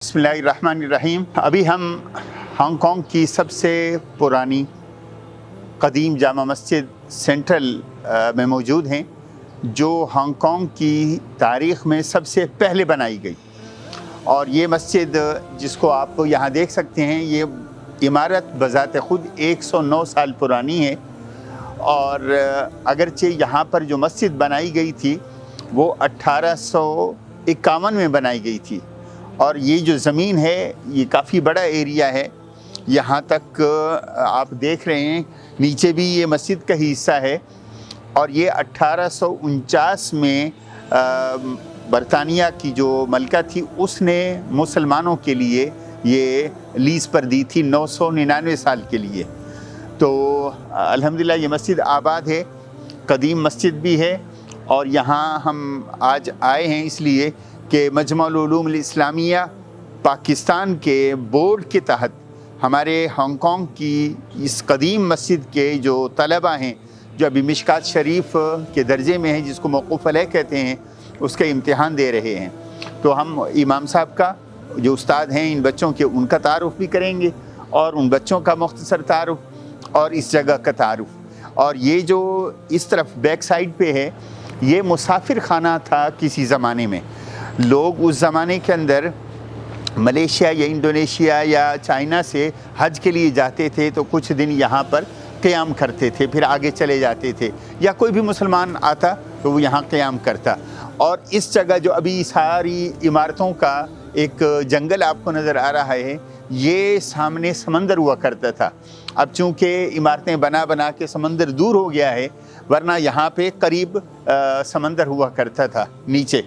बिस्मिल्लाहिर्रहमानिर्रहीम। अभी हम हांगकांग की सबसे पुरानी कदीम जामा मस्जिद सेंट्रल में मौजूद हैं, जो हांगकांग की तारीख़ में सबसे पहले बनाई गई। और ये मस्जिद जिसको आप यहाँ देख सकते हैं, ये इमारत बज़ात ख़ुद 109 साल पुरानी है। और अगरचे यहाँ पर जो मस्जिद बनाई गई थी वो 1851 में बनाई गई थी। और ये जो ज़मीन है ये काफ़ी बड़ा एरिया है। यहाँ तक आप देख रहे हैं, नीचे भी ये मस्जिद का ही हिस्सा है। और ये 1849 में बरतानिया की जो मलका थी उसने मुसलमानों के लिए ये लीज़ पर दी थी 999 साल के लिए। तो अल्हम्दुलिल्लाह ये मस्जिद आबाद है, कदीम मस्जिद भी है। और यहाँ हम आज आए हैं इसलिए कि मजमा उल इस्लामिया पाकिस्तान के बोर्ड के तहत हमारे हांगकांग की इस कदीम मस्जिद के जो तलबा हैं, जो अभी मिशकात शरीफ के दर्जे में हैं, जिसको मौक़ूफ़ अलैह कहते हैं, उसका इम्तिहान दे रहे हैं। तो हम इमाम साहब का, जो उस्ताद हैं इन बच्चों के, उनका तारुफ़ भी करेंगे और उन बच्चों का मुख्तसर तारुफ़ और इस जगह का तारुफ़। और ये जो इस तरफ बैक साइड पे है, ये मुसाफिर खाना था किसी ज़माने में। लोग उस ज़माने के अंदर मलेशिया या इंडोनेशिया या चाइना से हज के लिए जाते थे तो कुछ दिन यहाँ पर क़याम करते थे, फिर आगे चले जाते थे, या कोई भी मुसलमान आता तो वो यहाँ क़याम करता। और इस जगह जो अभी सारी इमारतों का एक जंगल आपको नज़र आ रहा है, ये सामने समंदर हुआ करता था। अब चूँकि इमारतें बना बना के समंदर दूर हो गया है, वरना यहाँ पे करीब समंदर हुआ करता था नीचे।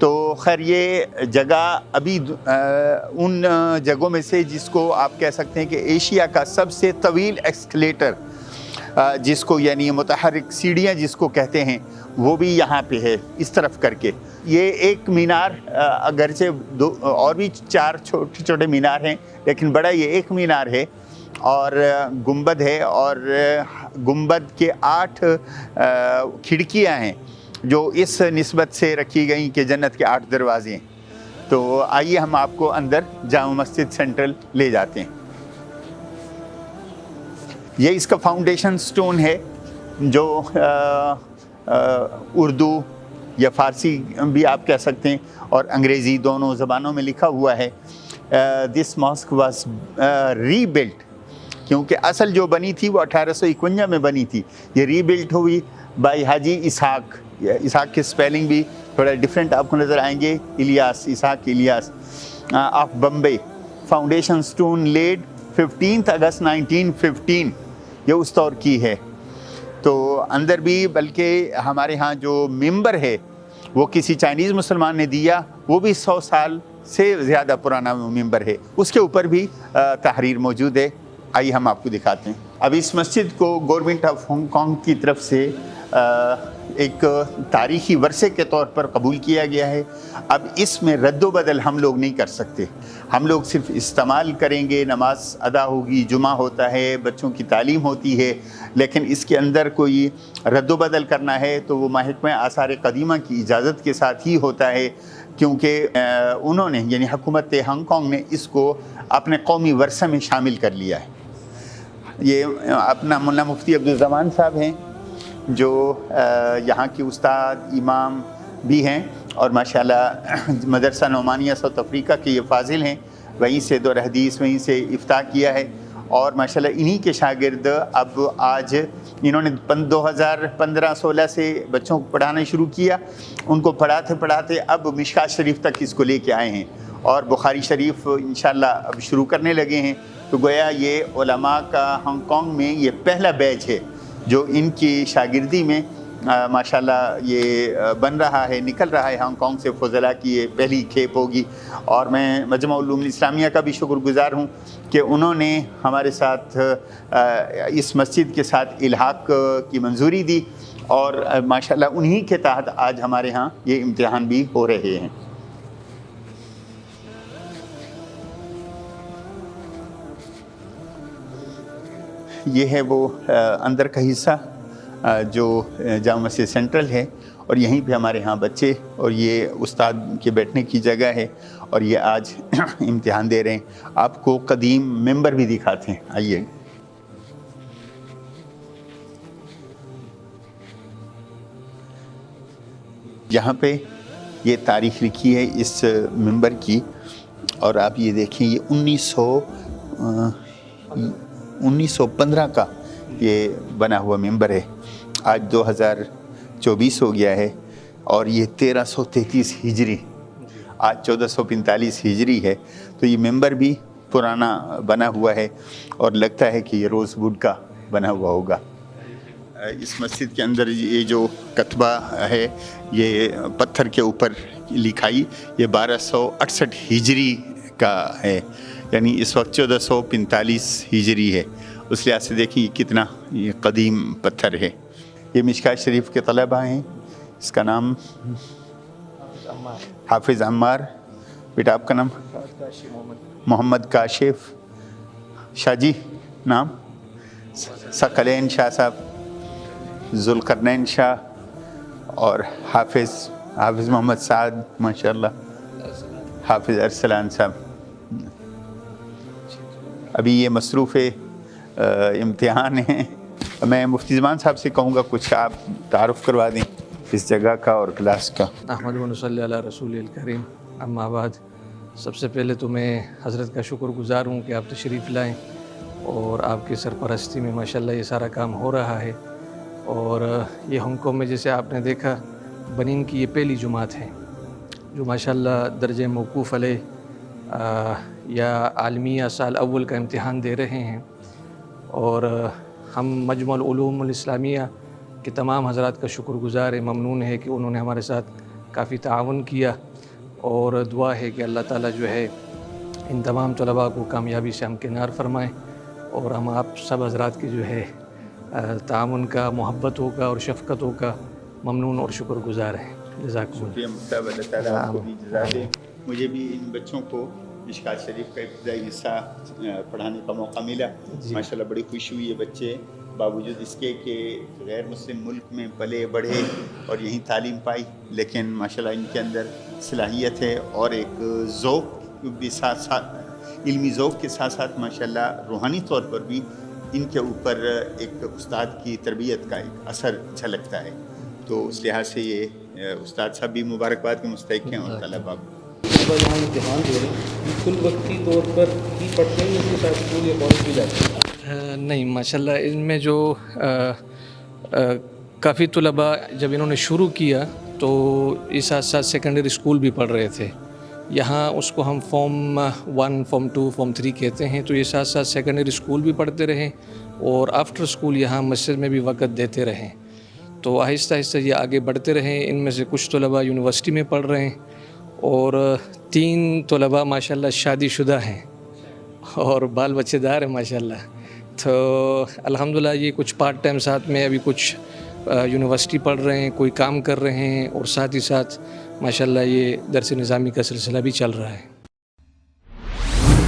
तो खैर ये जगह अभी उन जगहों में से जिसको आप कह सकते हैं कि एशिया का सबसे तवील एस्केलेटर, जिसको यानी मुतहर्रिक सीढ़ियाँ जिसको कहते हैं, वो भी यहाँ पे है इस तरफ करके। ये एक मीनार, अगरचे दो और भी 4 छोटे छोटे मीनार हैं, लेकिन बड़ा ये एक मीनार है। और गुंबद है, और गुंबद के 8 खिड़कियाँ हैं जो इस निस्बत से रखी गई कि जन्नत के 8 दरवाजे हैं। तो आइए हम आपको अंदर जामा मस्जिद सेंट्रल ले जाते हैं। ये इसका फाउंडेशन स्टोन है, जो उर्दू या फ़ारसी भी आप कह सकते हैं और अंग्रेज़ी दोनों ज़बानों में लिखा हुआ है। दिस मॉस्क वाज रीबिल्ट, क्योंकि असल जो बनी थी वो 1851 में बनी थी। ये रीबिल्ट हुई बाय हाजी इसहाक। इसहाक की स्पेलिंग भी थोड़ा डिफरेंट आपको नज़र आएंगे, Ilyas, Ishaq Ilyas of Bombay. Foundation stone laid 15 अगस्त 1915, ये उस दौर की है। तो अंदर भी, बल्कि हमारे यहाँ जो मिंबर है वो किसी चाइनीज़ मुसलमान ने दिया, वो भी 100 साल से ज़्यादा पुराना मिंबर है। उसके ऊपर भी तहरीर मौजूद है। आइए हम आपको दिखाते हैं। अब इस मस्जिद को गवर्नमेंट ऑफ हांगकांग की तरफ से एक तारीख़ी वर्से के तौर पर कबूल किया गया है। अब इसमें रद्दो बदल हम लोग नहीं कर सकते, हम लोग सिर्फ इस्तेमाल करेंगे। नमाज अदा होगी, जुमा होता है, बच्चों की तालीम होती है, लेकिन इसके अंदर कोई रद्दो बदल करना है तो वो महकमा आसार कदीमा की इजाज़त के साथ ही होता है, क्योंकि उन्होंने यानी हुकूमत हांगकांग ने इसको अपने कौमी वर्सा में शामिल कर लिया है। ये अपना मुल्ला मुफ्ती अब्दुल-ज़मान साहब हैं, जो यहाँ की उस्ताद इमाम भी हैं और माशाल्लाह मदरसा नौमानिया साउथ अफ्रीका के ये फाजिल हैं। वहीं से दौर हदीस, वहीं से इफ्ता किया है। और माशाल्लाह इन्हीं के शागिर्द अब आज इन्होंने 2015-16 से बच्चों को पढ़ाना शुरू किया। उनको पढ़ाते पढ़ाते अब मिशकात शरीफ तक इसको लेके आए हैं, और बुखारी शरीफ इंशाल्लाह अब शुरू करने लगे हैं। तो गोया ये उलमा का हांगकांग में ये पहला बैच है जो इनकी शागिर्दी में माशाल्लाह ये बन रहा है, निकल रहा है। हांगकांग से फज़ला की ये पहली खेप होगी। और मैं मजमा उल इस्लामिया का भी शुक्रगुज़ार हूँ कि उन्होंने हमारे साथ इस मस्जिद के साथ इल्हाक़ की मंजूरी दी, और माशाल्लाह उन्हीं के तहत आज हमारे यहाँ ये इम्तिहान भी हो रहे हैं। ये है वो अंदर का हिस्सा जो जामा मस्जिद सेंट्रल है। اور یہیں پہ ہمارے ہاں بچے اور یہ استاد کے بیٹھنے کی جگہ ہے، اور یہ آج امتحان دے رہے ہیں۔ آپ کو قدیم ممبر بھی دکھاتے ہیں، آئیے۔ یہاں پہ یہ تاریخ لکھی ہے اس ممبر کی، اور آپ یہ دیکھیں یہ 1915 کا یہ بنا ہوا ممبر ہے۔ آج 2024 ہو گیا ہے، اور یہ 1333 ہجری، آج 1445 ہجری ہے، تو یہ ممبر بھی پرانا بنا ہوا ہے، اور لگتا ہے کہ یہ روز ووڈ کا بنا ہوا ہوگا۔ اس مسجد کے اندر یہ جو کتبہ ہے یہ پتھر کے اوپر لکھائی، یہ 1268 ہجری کا ہے، یعنی اس وقت 1445 ہجری ہے۔ اس لحاظ سے دیکھیں یہ کتنا یہ قدیم پتھر ہے۔ یہ مشکات شریف کے طلبہ ہیں، اس کا نام حافظ عمار، بیٹا آپ کا نام؟ محمد کاشف شاہ جی، نام ثقلین شاہ صاحب، ذوالقرنین شاہ، اور حافظ محمد سعد، ماشاءاللہ، حافظ ارسلان صاحب۔ ابھی یہ مصروف امتحان ہیں۔ میں مفتی زمان صاحب سے کہوں گا کچھ آپ تعارف کروا دیں اس جگہ کا اور کلاس کا۔ احمد و صلی علی رسول الکریم، اما بعد، سب سے پہلے تو میں حضرت کا شکر گزار ہوں کہ آپ تشریف لائیں، اور آپ کی سرپرستی میں ماشاءاللہ یہ سارا کام ہو رہا ہے۔ اور یہ ہانگ کانگ میں جیسے آپ نے دیکھا بنین کی یہ پہلی جماعت ہے جو ماشاءاللہ درجہ موقوف علیہ یا عالمیہ سال اول کا امتحان دے رہے ہیں، اور ہم مجمع العلوم الاسلامیہ کے تمام حضرات کا شکر گزار ہیں، ممنون ہے کہ انہوں نے ہمارے ساتھ کافی تعاون کیا، اور دعا ہے کہ اللہ تعالیٰ جو ہے ان تمام طلباء کو کامیابی سے ہمکنار فرمائیں، اور ہم آپ سب حضرات کی جو ہے تعاون کا، محبتوں کا اور شفقتوں کا ممنون اور شکر گزار ہیں۔ جزاکم اللہ۔ شکریہ مصطفیٰ، اللہ تعالیٰ آپ کو بھی جزا دے۔ مجھے بھی ان بچوں کو مشکات شریف کا ابتدائی حصہ پڑھانے کا موقع ملا، ماشاءاللہ بڑی خوشی ہوئی ہے۔ بچے باوجود اس کے کہ غیر مسلم ملک میں پلے بڑھے اور یہیں تعلیم پائی، لیکن ماشاءاللہ ان کے اندر صلاحیت ہے، اور ایک ذوق بھی ساتھ ساتھ، علمی ذوق کے ساتھ ساتھ ماشاءاللہ روحانی طور پر بھی ان کے اوپر ایک استاد کی تربیت کا ایک اثر جھلکتا ہے۔ تو اس لحاظ سے یہ استاد صاحب بھی مبارکباد کے مستحق ہیں، اور طلباء کو جہاں امتحان دے رہے ہیں کل وقتی طور پر کی پڑھتے ہیں، اس کے ساتھ اسکول یا کالج بھی جاتے ہیں؟ نہیں، ماشاءاللہ ان میں جو کافی طلباء جب انہوں نے شروع کیا تو اس ساتھ ساتھ سیکنڈری اسکول بھی پڑھ رہے تھے۔ یہاں اس کو ہم فارم 1، فارم 2، فارم 3 کہتے ہیں، تو یہ ساتھ ساتھ سیکنڈری اسکول بھی پڑھتے رہیں، اور آفٹر اسکول یہاں مسجد میں بھی وقت دیتے رہیں۔ تو آہستہ آہستہ یہ آگے بڑھتے رہیں۔ ان میں سے کچھ طلباء یونیورسٹی میں پڑھ رہے ہیں، اور 3 طلباء ماشاءاللہ شادی شدہ ہیں اور بال بچے دار ہیں ماشاءاللہ۔ تو الحمدللہ یہ کچھ پارٹ ٹائم ساتھ میں ابھی کچھ یونیورسٹی پڑھ رہے ہیں، کوئی کام کر رہے ہیں، اور ساتھ ہی ساتھ ماشاءاللہ یہ درس نظامی کا سلسلہ بھی چل رہا ہے۔